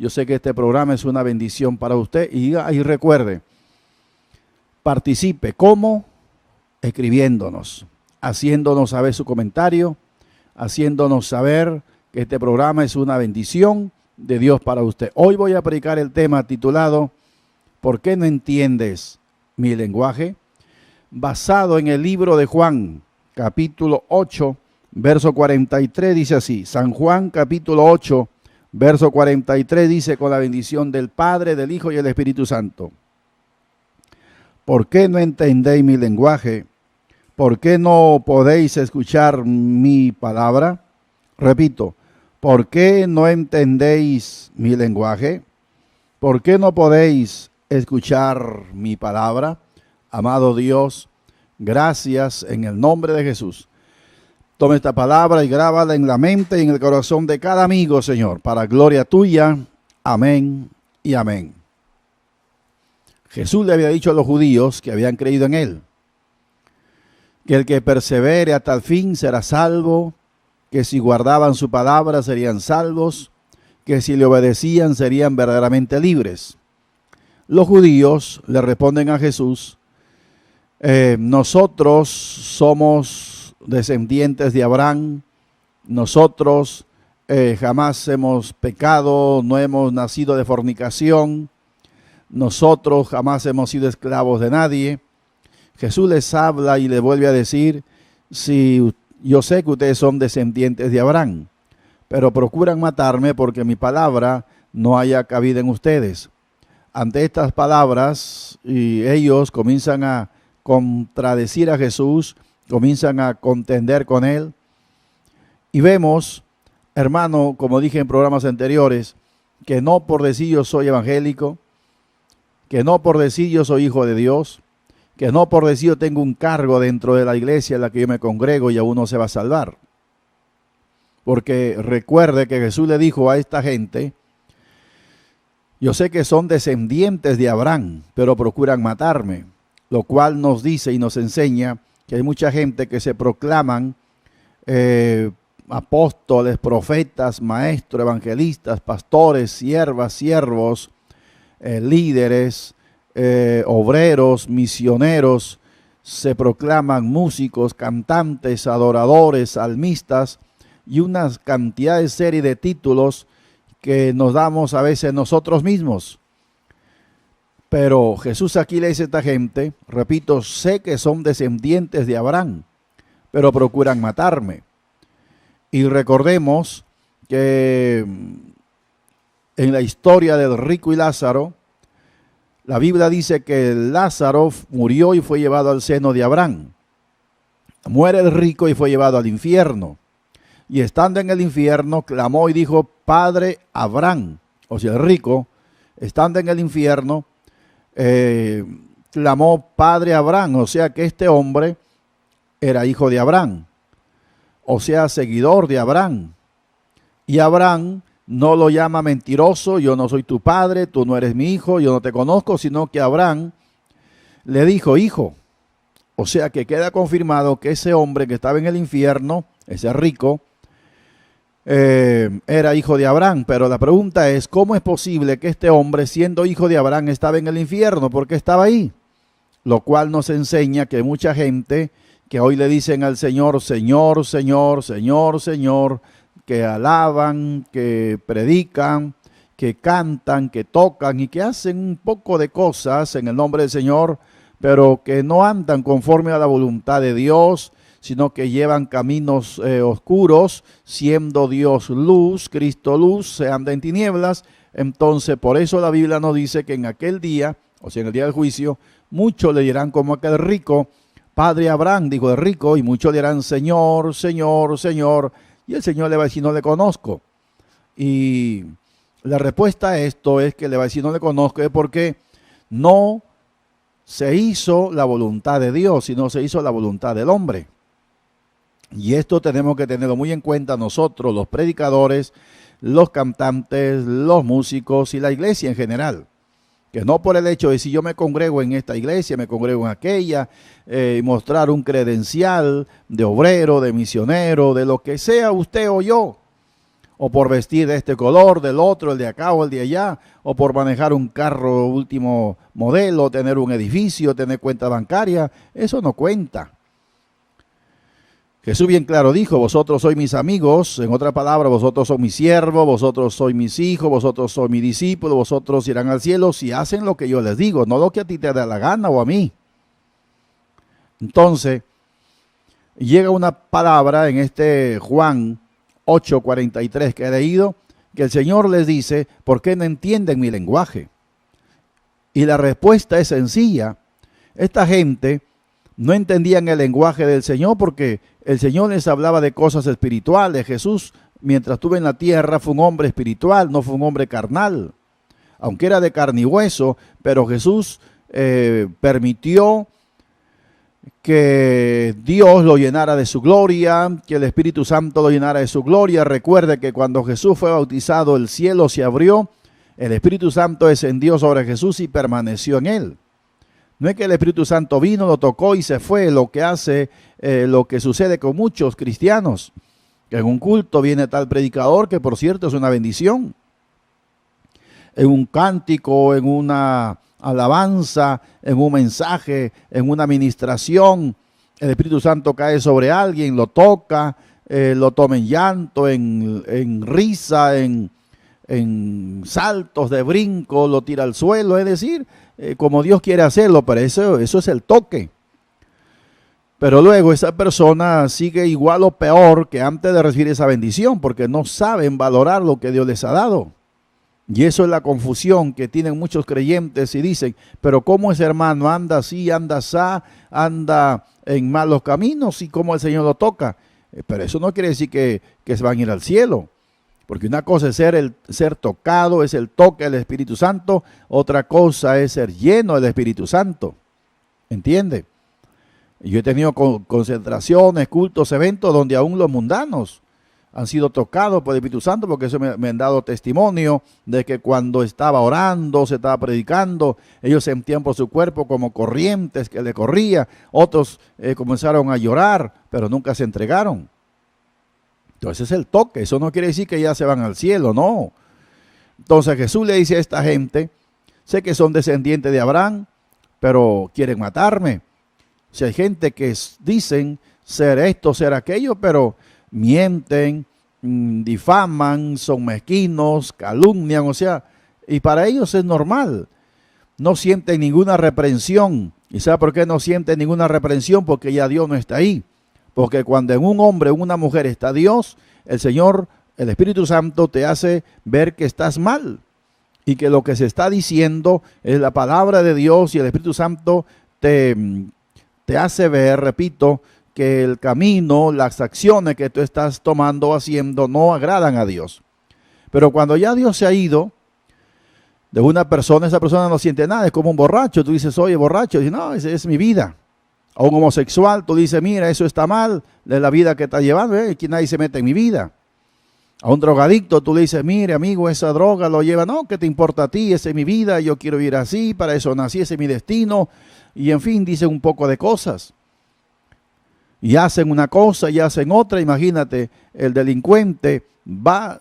Yo sé que este programa es una bendición para usted y recuerde, participe. ¿Cómo? Escribiéndonos, haciéndonos saber su comentario, haciéndonos saber que este programa es una bendición de Dios para usted. Hoy voy a predicar el tema titulado ¿Por qué no entiendes mi lenguaje? Basado en el libro de Juan, capítulo 8, verso 43, dice así. San Juan, capítulo 8, verso 43, dice: con la bendición del Padre, del Hijo y del Espíritu Santo. ¿Por qué no entendéis mi lenguaje? ¿Por qué no podéis escuchar mi palabra? Repito, ¿por qué no entendéis mi lenguaje? ¿Por qué no podéis escuchar mi palabra? Amado Dios, gracias en el nombre de Jesús. Toma esta palabra y grábala en la mente y en el corazón de cada amigo, Señor, para gloria tuya. Amén y amén. Jesús le había dicho a los judíos que habían creído en él, que el que persevere hasta el fin será salvo, que si guardaban su palabra serían salvos, que si le obedecían serían verdaderamente libres. Los judíos le responden a Jesús: nosotros somos descendientes de Abraham, nosotros jamás hemos pecado, no hemos nacido de fornicación, nosotros jamás hemos sido esclavos de nadie. Jesús les habla y les vuelve a decir: si yo sé que ustedes son descendientes de Abraham, pero procuran matarme porque mi palabra no haya cabida en ustedes. Ante estas palabras, y ellos comienzan a contradecir a Jesús, comienzan a contender con él. Y vemos, hermano, como dije en programas anteriores, que no por decir yo soy evangélico, que no por decir yo soy hijo de Dios, que no por decir yo tengo un cargo dentro de la iglesia en la que yo me congrego y aún no se va a salvar. Porque recuerde que Jesús le dijo a esta gente: yo sé que son descendientes de Abraham, pero procuran matarme. Lo cual nos dice y nos enseña que hay mucha gente que se proclaman apóstoles, profetas, maestros, evangelistas, pastores, siervas, siervos, líderes, obreros, misioneros, se proclaman músicos, cantantes, adoradores, salmistas y una cantidad de serie de títulos que nos damos a veces nosotros mismos. Pero Jesús aquí le dice a esta gente, repito, sé que son descendientes de Abraham, pero procuran matarme. Y recordemos que en la historia del rico y Lázaro, la Biblia dice que Lázaro murió y fue llevado al seno de Abraham. Muere el rico y fue llevado al infierno. Y estando en el infierno, clamó y dijo: Padre Abraham. O sea, el rico, estando en el infierno, clamó Padre Abraham. O sea que este hombre era hijo de Abraham. O sea, seguidor de Abraham. Y Abraham no lo llama mentiroso: yo no soy tu padre, tú no eres mi hijo, yo no te conozco, sino que Abraham le dijo hijo. O sea que queda confirmado que ese hombre que estaba en el infierno, ese rico, era hijo de Abraham. Pero la pregunta es: ¿cómo es posible que este hombre, siendo hijo de Abraham, estaba en el infierno? ¿Por qué estaba ahí? Lo cual nos enseña que mucha gente que hoy le dicen al Señor, Señor, Señor, Señor, Señor, que alaban, que predican, que cantan, que tocan y que hacen un poco de cosas en el nombre del Señor, pero que no andan conforme a la voluntad de Dios, sino que llevan caminos oscuros, siendo Dios luz, Cristo luz, se anda en tinieblas. Entonces, por eso la Biblia nos dice que en aquel día, o sea, en el día del juicio, muchos le dirán como aquel rico: Padre Abraham, dijo el rico, y muchos le dirán: Señor, Señor, Señor. Y el Señor le va a decir: no le conozco. Y la respuesta a esto es que le va a decir: no le conozco, es porque no se hizo la voluntad de Dios, sino se hizo la voluntad del hombre. Y esto tenemos que tenerlo muy en cuenta nosotros, los predicadores, los cantantes, los músicos y la iglesia en general. Que no por el hecho de si yo me congrego en esta iglesia, me congrego en aquella, mostrar un credencial de obrero, de misionero, de lo que sea usted o yo, o por vestir de este color, del otro, el de acá o el de allá, o por manejar un carro último modelo, tener un edificio, tener cuenta bancaria. Eso no cuenta. Jesús bien claro dijo: vosotros sois mis amigos, en otra palabra, vosotros sois mis siervos, vosotros sois mis hijos, vosotros sois mis discípulos, vosotros irán al cielo si hacen lo que yo les digo, no lo que a ti te da la gana o a mí. Entonces, llega una palabra en este Juan 8:43 que he leído, que el Señor les dice: ¿por qué no entienden mi lenguaje? Y la respuesta es sencilla. Esta gente no entendían el lenguaje del Señor porque el Señor les hablaba de cosas espirituales. Jesús, mientras estuvo en la tierra, fue un hombre espiritual, no fue un hombre carnal. Aunque era de carne y hueso, pero Jesús permitió que Dios lo llenara de su gloria, que el Espíritu Santo lo llenara de su gloria. Recuerde que cuando Jesús fue bautizado, el cielo se abrió, el Espíritu Santo descendió sobre Jesús y permaneció en él. No es que el Espíritu Santo vino, lo tocó y se fue, lo que sucede con muchos cristianos. Que en un culto viene tal predicador, que por cierto es una bendición. En un cántico, en una alabanza, en un mensaje, en una administración, el Espíritu Santo cae sobre alguien, lo toca, lo toma en llanto, en risa, en saltos de brinco, lo tira al suelo, es decir, como Dios quiere hacerlo, pero eso es el toque. Pero luego esa persona sigue igual o peor que antes de recibir esa bendición, porque no saben valorar lo que Dios les ha dado. Y eso es la confusión que tienen muchos creyentes y dicen: pero ¿cómo ese hermano anda así, anda asá, anda en malos caminos y cómo el Señor lo toca? Pero eso no quiere decir que se van a ir al cielo. Porque una cosa es ser tocado, es el toque del Espíritu Santo. Otra cosa es ser lleno del Espíritu Santo. ¿Entiende? Yo he tenido concentraciones, cultos, eventos donde aún los mundanos han sido tocados por el Espíritu Santo, porque eso me han dado testimonio de que cuando estaba orando, se estaba predicando, ellos sentían por su cuerpo como corrientes que le corría. Otros comenzaron a llorar, pero nunca se entregaron. Entonces es el toque. Eso no quiere decir que ya se van al cielo, no. Entonces Jesús le dice a esta gente: sé que son descendientes de Abraham, pero quieren matarme. O sea, hay gente que dicen ser esto, ser aquello, pero mienten, difaman, son mezquinos, calumnian, o sea, y para ellos es normal. No sienten ninguna reprensión. ¿Y sabe por qué no sienten ninguna reprensión? Porque ya Dios no está ahí. Porque cuando en un hombre o una mujer está Dios, el Señor, el Espíritu Santo te hace ver que estás mal y que lo que se está diciendo es la palabra de Dios, y el Espíritu Santo te hace ver, repito, que el camino, las acciones que tú estás tomando o haciendo no agradan a Dios. Pero cuando ya Dios se ha ido de una persona, esa persona no siente nada, es como un borracho. Tú dices: oye, borracho, y dice: no, esa es mi vida. A un homosexual, tú dices: mira, eso está mal, de la vida que está llevando, que nadie se mete en mi vida. A un drogadicto, tú le dices: mire, amigo, esa droga lo lleva, no, ¿qué te importa a ti? Esa es mi vida, yo quiero vivir así, para eso nací, ese es mi destino. Y en fin, dicen un poco de cosas. Y hacen una cosa y hacen otra. Imagínate, el delincuente va,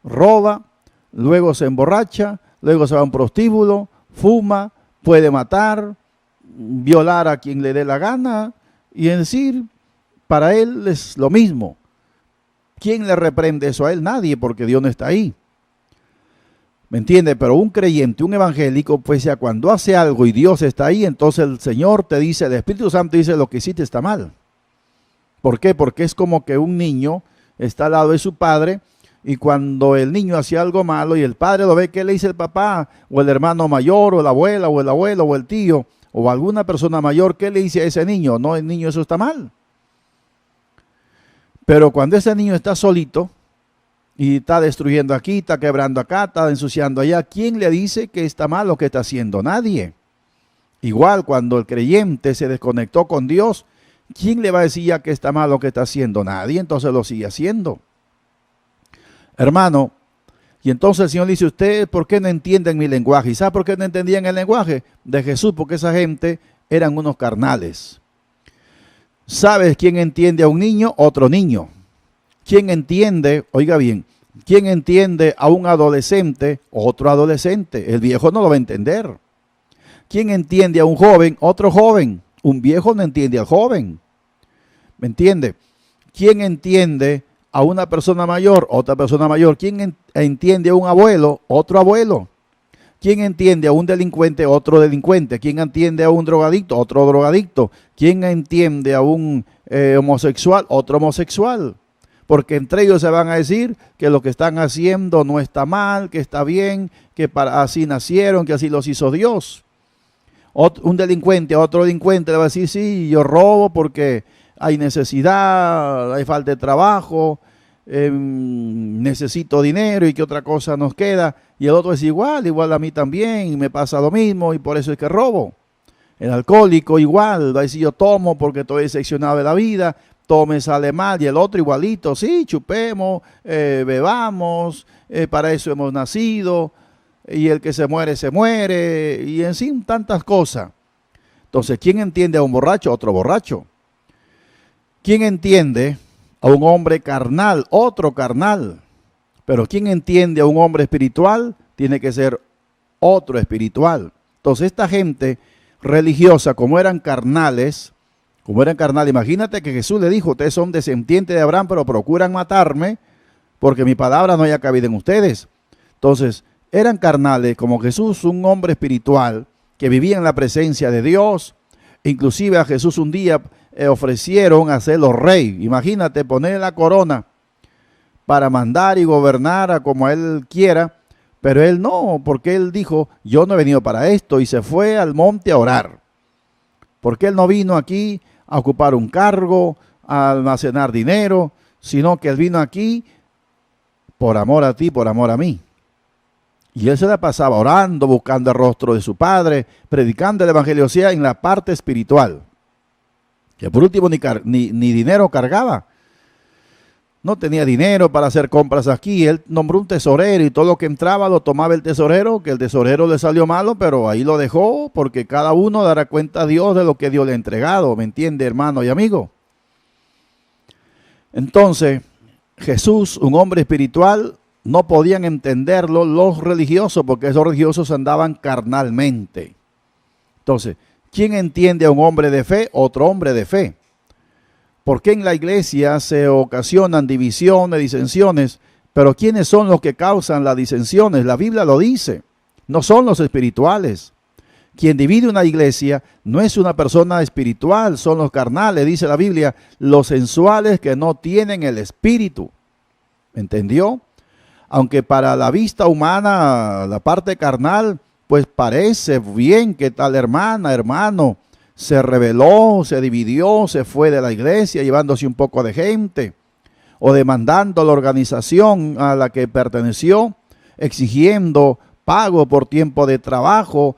roba, luego se emborracha, luego se va a un prostíbulo, fuma, puede matar, violar a quien le dé la gana, y en decir, para él es lo mismo. ¿Quién le reprende eso a él? Nadie, porque Dios no está ahí. ¿Me entiende? Pero un creyente, un evangélico, pues ya cuando hace algo y Dios está ahí, entonces el Señor te dice, el Espíritu Santo dice: lo que hiciste está mal. ¿Por qué? Porque es como que un niño está al lado de su padre, y cuando el niño hacía algo malo y el padre lo ve, ¿qué le dice el papá? O el hermano mayor, o la abuela, o el abuelo, o el tío, o alguna persona mayor, ¿qué le dice a ese niño? No, el niño, eso está mal. Pero cuando ese niño está solito y está destruyendo aquí, está quebrando acá, está ensuciando allá, ¿quién le dice que está mal lo que está haciendo? Nadie. Igual cuando el creyente se desconectó con Dios, ¿quién le va a decir ya que está mal lo que está haciendo? Nadie, entonces lo sigue haciendo. Hermano, y entonces el Señor dice: ¿ustedes por qué no entienden mi lenguaje? ¿Y sabe por qué no entendían el lenguaje de Jesús? Porque esa gente eran unos carnales. ¿Sabes quién entiende a un niño? Otro niño. ¿Quién entiende? Oiga bien, ¿Quién entiende a un adolescente? Otro adolescente. El viejo no lo va a entender. ¿Quién entiende a un joven? Otro joven. Un viejo no entiende al joven. ¿Me entiende? ¿Quién entiende a una persona mayor? Otra persona mayor. ¿Quién entiende a un abuelo? Otro abuelo. ¿Quién entiende a un delincuente? Otro delincuente. ¿Quién entiende a un drogadicto? Otro drogadicto. ¿Quién entiende a un homosexual? Otro homosexual. Porque entre ellos se van a decir que lo que están haciendo no está mal, que está bien, que así nacieron, que así los hizo Dios. Un delincuente a otro delincuente le va a decir, sí, yo robo porque hay necesidad, hay falta de trabajo, necesito dinero y qué otra cosa nos queda. Y el otro es igual a mí también, y me pasa lo mismo y por eso es que robo. El alcohólico igual, va a decir yo tomo porque estoy decepcionado de la vida, todo me sale mal. Y el otro igualito, sí, chupemos, bebamos, para eso hemos nacido. Y el que se muere, y en sí tantas cosas. Entonces, ¿quién entiende a un borracho? Otro borracho. ¿Quién entiende a un hombre carnal? Otro carnal. Pero ¿quién entiende a un hombre espiritual? Tiene que ser otro espiritual. Entonces, esta gente religiosa, como eran carnales, imagínate que Jesús le dijo, ustedes son descendientes de Abraham, pero procuran matarme, porque mi palabra no haya cabida en ustedes. Entonces, eran carnales como Jesús, un hombre espiritual que vivía en la presencia de Dios. Inclusive a Jesús un día ofrecieron hacerlo rey. Imagínate ponerle la corona para mandar y gobernar a como él quiera. Pero él no, porque él dijo, yo no he venido para esto, y se fue al monte a orar. Porque él no vino aquí a ocupar un cargo, a almacenar dinero, sino que él vino aquí por amor a ti, por amor a mí. Y él se la pasaba orando, buscando el rostro de su Padre, predicando el Evangelio, o sea, en la parte espiritual. Que por último ni dinero cargaba. No tenía dinero para hacer compras aquí. Él nombró un tesorero y todo lo que entraba lo tomaba el tesorero, que el tesorero le salió malo, pero ahí lo dejó porque cada uno dará cuenta a Dios de lo que Dios le ha entregado. ¿Me entiende, hermano y amigo? Entonces, Jesús, un hombre espiritual, no podían entenderlo los religiosos, porque esos religiosos andaban carnalmente. Entonces, ¿quién entiende a un hombre de fe? Otro hombre de fe. ¿Por qué en la iglesia se ocasionan divisiones, disensiones? Pero ¿quiénes son los que causan las disensiones? La Biblia lo dice. No son los espirituales. Quien divide una iglesia no es una persona espiritual, son los carnales, dice la Biblia, los sensuales que no tienen el espíritu. ¿Entendió? Aunque para la vista humana, la parte carnal, pues parece bien que tal hermana, hermano, se rebeló, se dividió, se fue de la iglesia llevándose un poco de gente, o demandando a la organización a la que perteneció, exigiendo pago por tiempo de trabajo,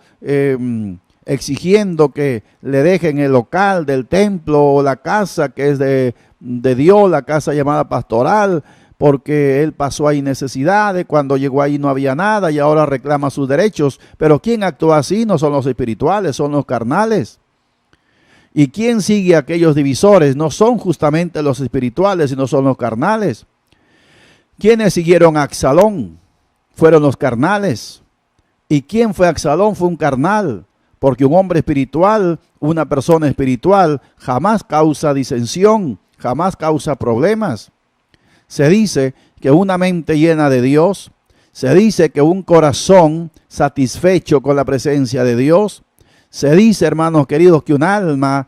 exigiendo que le dejen el local del templo o la casa que es de Dios, la casa llamada pastoral, porque él pasó ahí necesidades, cuando llegó ahí no había nada y ahora reclama sus derechos. Pero ¿quién actúa así? No son los espirituales, son los carnales. ¿Y quién sigue a aquellos divisores? No son justamente los espirituales, sino son los carnales. ¿Quiénes siguieron a Absalón? Fueron los carnales. ¿Y quién fue Absalón? Fue un carnal. Porque un hombre espiritual, una persona espiritual, jamás causa disensión, jamás causa problemas. Se dice que una mente llena de Dios, se dice que un corazón satisfecho con la presencia de Dios, se dice, hermanos queridos, que un alma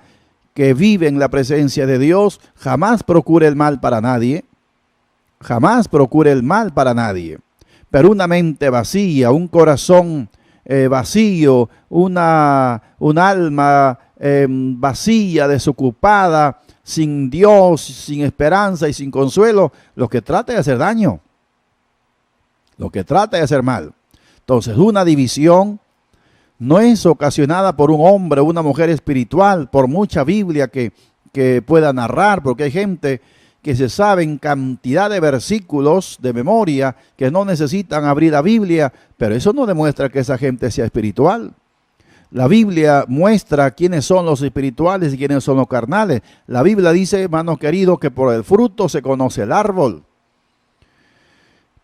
que vive en la presencia de Dios jamás procura el mal para nadie, jamás procura el mal para nadie. Pero una mente vacía, un corazón vacío, un alma vacía, desocupada, sin Dios, sin esperanza y sin consuelo, lo que trata de hacer daño, lo que trata de hacer mal. Entonces, una división no es ocasionada por un hombre o una mujer espiritual, por mucha Biblia que pueda narrar, porque hay gente que se sabe en cantidad de versículos de memoria que no necesitan abrir la Biblia, pero eso no demuestra que esa gente sea espiritual. La Biblia muestra quiénes son los espirituales y quiénes son los carnales. La Biblia dice, hermanos queridos, que por el fruto se conoce el árbol.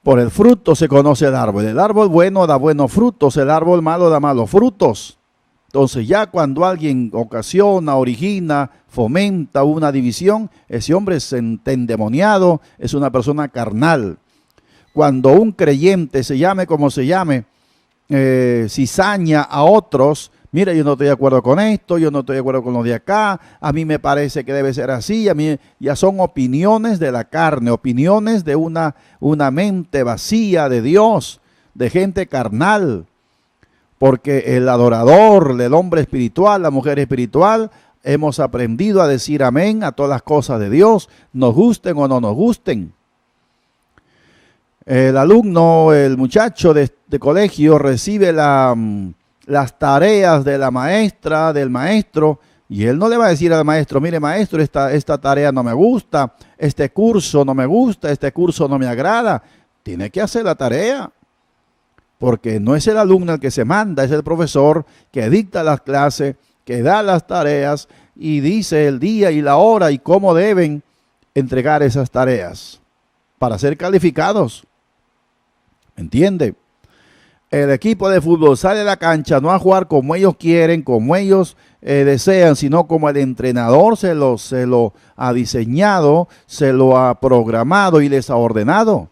Por el fruto se conoce el árbol. El árbol bueno da buenos frutos, el árbol malo da malos frutos. Entonces ya cuando alguien ocasiona, origina, fomenta una división, ese hombre es endemoniado, es una persona carnal. Cuando un creyente, se llame como se llame, cizaña a otros, mira, yo no estoy de acuerdo con esto, yo no estoy de acuerdo con lo de acá, a mí me parece que debe ser así, a mí ya son opiniones de la carne, opiniones de una mente vacía de Dios, de gente carnal, porque el adorador, el hombre espiritual, la mujer espiritual, hemos aprendido a decir amén a todas las cosas de Dios, nos gusten o no nos gusten. El alumno, el muchacho de colegio recibe las tareas de la maestra, del maestro, y él no le va a decir al maestro, mire maestro, esta tarea no me gusta, este curso no me gusta, este curso no me agrada. Tiene que hacer la tarea, porque no es el alumno el que se manda, es el profesor que dicta las clases, que da las tareas y dice el día y la hora y cómo deben entregar esas tareas para ser calificados. ¿Entiende? El equipo de fútbol sale a la cancha no a jugar como ellos quieren, como ellos desean, sino como el entrenador se lo ha diseñado, se lo ha programado y les ha ordenado.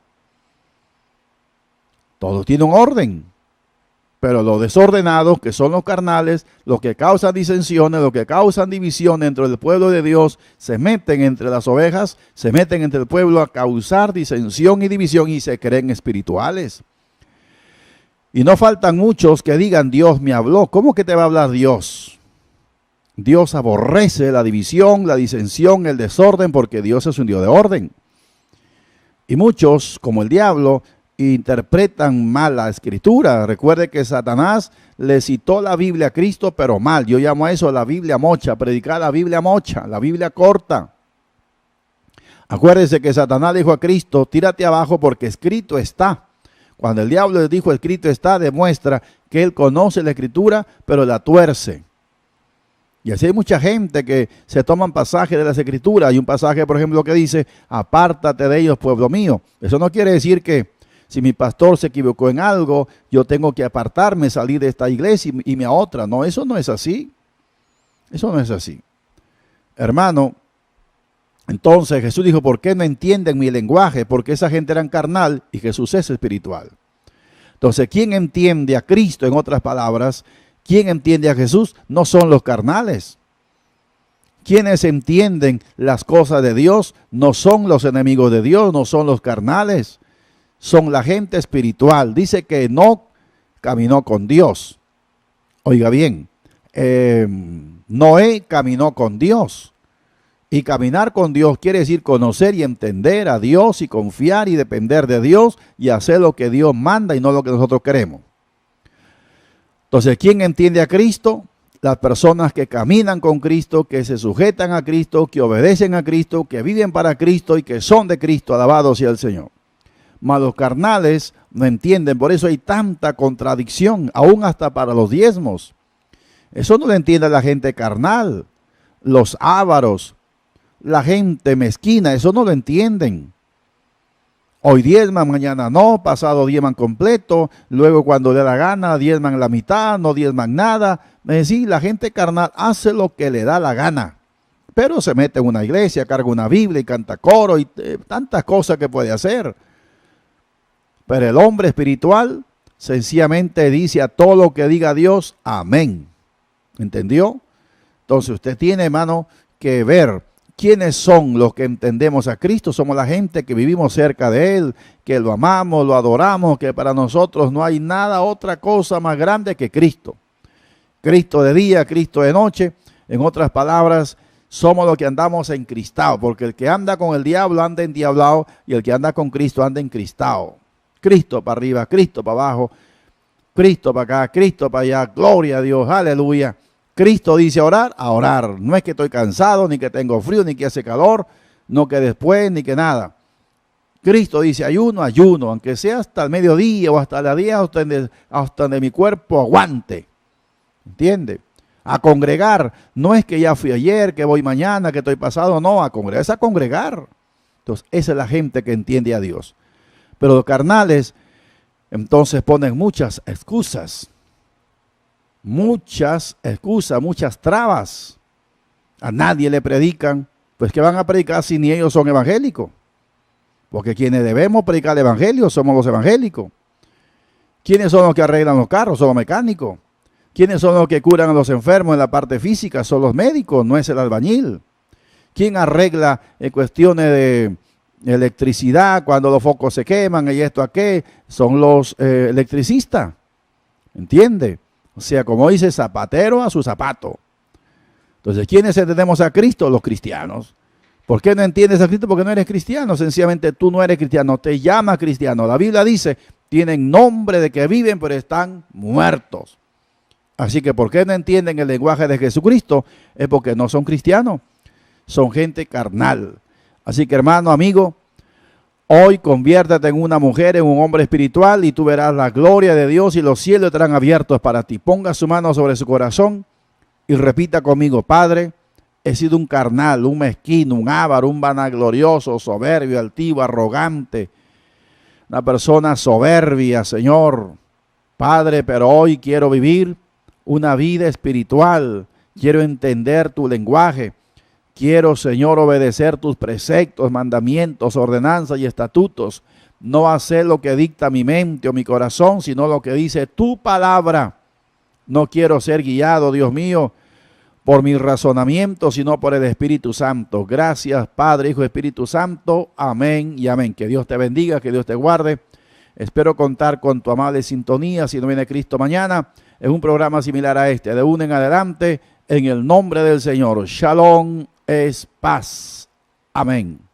Todo tiene un orden, pero los desordenados, que son los carnales, los que causan disensiones, los que causan división dentro del pueblo de Dios, se meten entre las ovejas, se meten entre el pueblo a causar disensión y división y se creen espirituales. Y no faltan muchos que digan, Dios me habló. ¿Cómo que te va a hablar Dios? Dios aborrece la división, la disensión, el desorden, porque Dios es un Dios de orden. Y muchos, como el diablo, interpretan mal la escritura. Recuerde que Satanás le citó la Biblia a Cristo, pero mal. Yo llamo a eso la Biblia mocha, predicar la Biblia mocha, la Biblia corta. Acuérdese que Satanás dijo a Cristo, tírate abajo porque escrito está. Cuando el diablo le dijo escrito está, demuestra que él conoce la escritura, pero la tuerce. Y así hay mucha gente que se toman pasajes de las escrituras. Hay un pasaje, por ejemplo, que dice, apártate de ellos, pueblo mío. Eso no quiere decir que si mi pastor se equivocó en algo, yo tengo que apartarme, salir de esta iglesia y irme a otra. No, eso no es así. Eso no es así. Hermano, entonces Jesús dijo, ¿por qué no entienden mi lenguaje? Porque esa gente era carnal y Jesús es espiritual. Entonces, ¿quién entiende a Cristo? En otras palabras, ¿quién entiende a Jesús? No son los carnales. Quienes entienden las cosas de Dios no son los enemigos de Dios, no son los carnales. Son la gente espiritual. Dice que no caminó con Dios. Oiga bien, Noé caminó con Dios. Y caminar con Dios quiere decir conocer y entender a Dios y confiar y depender de Dios y hacer lo que Dios manda y no lo que nosotros queremos. Entonces, ¿quién entiende a Cristo? Las personas que caminan con Cristo, que se sujetan a Cristo, que obedecen a Cristo, que viven para Cristo y que son de Cristo, alabado sea el Señor. Mas los carnales no entienden, por eso hay tanta contradicción, aún hasta para los diezmos. Eso no lo entiende la gente carnal, los ávaros, la gente mezquina, eso no lo entienden. Hoy diezman, mañana no, pasado diezman completo, luego cuando le da gana diezman la mitad, no diezman nada. Es decir, la gente carnal hace lo que le da la gana, pero se mete en una iglesia, carga una Biblia y canta coro y tantas cosas que puede hacer. Pero el hombre espiritual sencillamente dice a todo lo que diga Dios, amén. ¿Entendió? Entonces usted tiene, hermano, que ver quiénes son los que entendemos a Cristo. Somos la gente que vivimos cerca de Él, que lo amamos, lo adoramos, que para nosotros no hay nada, otra cosa más grande que Cristo. Cristo de día, Cristo de noche. En otras palabras, somos los que andamos encristados, porque el que anda con el diablo anda endiablado y el que anda con Cristo anda encristado. Cristo para arriba, Cristo para abajo, Cristo para acá, Cristo para allá, gloria a Dios, aleluya. Cristo dice orar, a orar. No es que estoy cansado, ni que tengo frío, ni que hace calor, no que después, ni que nada. Cristo dice ayuno, ayuno, aunque sea hasta el mediodía o hasta la día, hasta donde mi cuerpo aguante. ¿Entiende? A congregar, no es que ya fui ayer, que voy mañana, que estoy pasado, no, a congregar, es a congregar. Entonces, esa es la gente que entiende a Dios. Pero los carnales entonces ponen muchas excusas, muchas trabas. A nadie le predican, pues ¿qué van a predicar si ni ellos son evangélicos? Porque quienes debemos predicar el evangelio somos los evangélicos. ¿Quiénes son los que arreglan los carros? Son los mecánicos. ¿Quiénes son los que curan a los enfermos en la parte física? Son los médicos, no es el albañil. ¿Quién arregla cuestiones de electricidad cuando los focos se queman y esto aquello? Son los electricistas. ¿Entiende? O sea, como dice, zapatero a su zapato. Entonces, ¿quiénes entendemos a Cristo? Los cristianos. ¿Por qué no entiendes a Cristo? Porque no eres cristiano. Sencillamente tú no eres cristiano. Te llamas cristiano. La Biblia dice, tienen nombre de que viven, pero están muertos. Así que, ¿por qué no entienden el lenguaje de Jesucristo? Es porque no son cristianos. Son gente carnal. Así que, hermano, amigo, hoy conviértete en una mujer, en un hombre espiritual, y tú verás la gloria de Dios y los cielos estarán abiertos para ti. Ponga su mano sobre su corazón y repita conmigo: Padre, he sido un carnal, un mezquino, un avaro, un vanaglorioso, soberbio, altivo, arrogante, una persona soberbia, Señor. Padre, pero hoy quiero vivir una vida espiritual. Quiero entender tu lenguaje. Quiero, Señor, obedecer tus preceptos, mandamientos, ordenanzas y estatutos. No hacer lo que dicta mi mente o mi corazón, sino lo que dice tu palabra. No quiero ser guiado, Dios mío, por mi razonamiento, sino por el Espíritu Santo. Gracias, Padre, Hijo, Espíritu Santo. Amén y amén. Que Dios te bendiga, que Dios te guarde. Espero contar con tu amable sintonía, si no viene Cristo mañana, en un programa similar a este, de una en adelante, en el nombre del Señor. Shalom es paz. Amén.